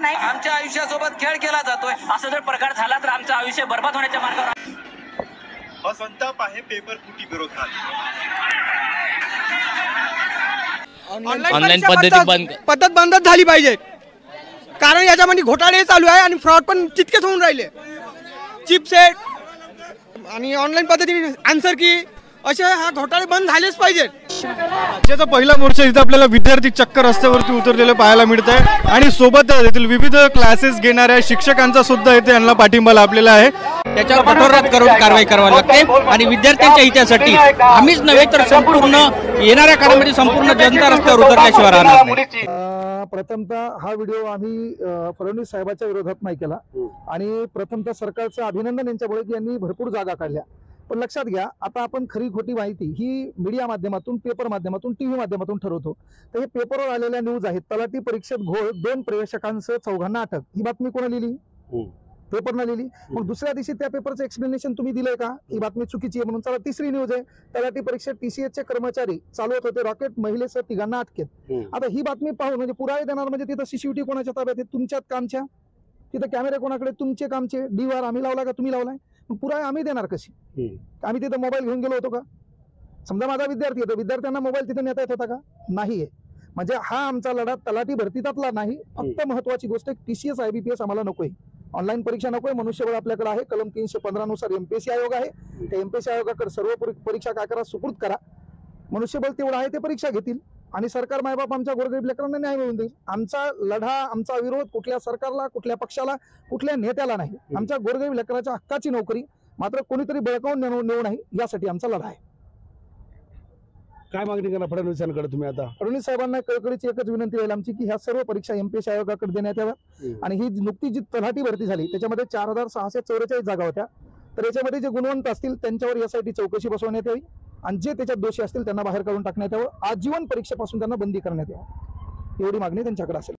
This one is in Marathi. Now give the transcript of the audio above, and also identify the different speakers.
Speaker 1: नाही।
Speaker 2: आमच्या आयुष्यासोबत खेळ केला जातोय।
Speaker 1: असं जर प्रकार झाला तर आमचं आयुष्य बर्बाद होण्याच्या मार्गावर।
Speaker 3: हा संताप आहे पेपर फुटी विरोधात।
Speaker 4: ऑनलाईन पद्धत बंदच झाली पाहिजे, कारण याच्यामध्ये घोटाळे चालू आहे आणि फ्रॉड पण तितकेच होऊन राहिले। चिपसेट आणि ऑनलाईन पद्धतीने आन्सर की असे हा घोटाळे बंद झालेच पाहिजे।
Speaker 5: राज्याचा पहिला मोर्चा इथे आपल्याला विद्यार्थी चक्क रस्त्यावरती उतरलेले पाहायला मिळत आहे आणि सोबत येथील विविध क्लासेस घेणाऱ्या शिक्षकांचा सुद्धा इथे यांना पाठिंबा लाभलेला आहे।
Speaker 6: त्याच्यावर कठोरात करून कारवाई करावी लागते आणि विद्यार्थ्यांच्या हितासाठी आम्हीच नव्हे तर संपूर्ण येणाऱ्या काळामध्ये संपूर्ण जनता रस्त्यावर उतरल्याशिवाय राहणार नाही।
Speaker 7: प्रथमतः हा व्हिडिओ आम्ही फडणवीस साहेबांच्या विरोधात नाही केला आणि प्रथमतः सरकारचं अभिनंदन यांच्यामुळे की यांनी भरपूर जागा काढल्या। पण लक्षात घ्या, आता आपण खरी खोटी माहिती ही मीडिया माध्यमातून, पेपर माध्यमातून, टीव्ही माध्यमातून ठरवतो। तर हे पेपरवर आलेल्या न्यूज आहेत। तलाठी परीक्षेत घोळ, 2 प्रवेशकांसह 4घांना अटक। ही बातमी कोणी लिहिली? पेपरनं लिहिली। मग दुसऱ्या दिवशी त्या पेपरचं एक्सप्लेनेशन तुम्ही दिलंय का ही बातमी चुकीची आहे म्हणून? चला, तिसरी न्यूज आहे, तलाठी परीक्षेत TCS चे कर्मचारी चालवत होते रॉकेट, महिलेसह 3घांना अटकेत। आता ही बातमी पाहून म्हणजे पुरावे देणार म्हणजे तिथं CCTV कोणाच्या ताब्यात आहे? तुमच्यात कामच्या। तिथं कॅमेरे कोणाकडे? तुमचे कामचे। DVR आम्ही लावला का तुम्ही लावलाय? पुरावे आम्ही देणार कशी? आम्ही तिथं मोबाईल घेऊन गेलो होतो का? समजा माझा विद्यार्थी होता, विद्यार्थ्यांना मोबाईल तिथे नेता येत होता का? नाहीये। म्हणजे हा आमचा लढा तलाठी भरतीतला नाही। फक्त महत्वाची गोष्ट TCS IBPS आम्हाला नकोय, ऑनलाईन परीक्षा नकोय। मनुष्यबळ आपल्याकडे आहे, कलम 315 नुसार MPSC आयोग आहे। त्या MPSC आयोगाकडे सर्व परीक्षा काय करा, सुपूर्द करा। मनुष्यबळ तेवढं आहे, ते परीक्षा घेतील आणि सरकार मायबाप आमच्या गोरगरीब लेकरांना न्याय मिळवून देईल। आमचा लढा, आमचा विरोध कुठल्या सरकारला, कुठल्या पक्षाला, कुठल्या नेत्याला नाही। आमच्या गोरगरीब लेकराच्या हक्काची नोकरी मात्र कोणीतरी बळकावून नेऊ नाही, यासाठी आमचा लढा आहे।
Speaker 8: काय मागणी करा फडणवीसांकडे तुम्ही? आता
Speaker 7: फडणवीस साहेबांना कळकळीची एकच विनंती राहील आमची की ह्या सर्व परीक्षा MPSC आयोगाकडे देण्यात याव्यात आणि ही नुकतीच जी तलाठी भरती झाली त्याच्यामध्ये 4644 जागा होत्या। तर याच्यामध्ये जे गुणवंत असतील त्यांच्यावर SIT चौकशी बसवण्यात यावी आणि जे त्याच्यात दोषी असतील त्यांना बाहेर काढून टाकण्यात यावं। आजीवन परीक्षेपासून त्यांना बंदी करण्यात यावी, एवढी मागणी त्यांच्याकडे असेल।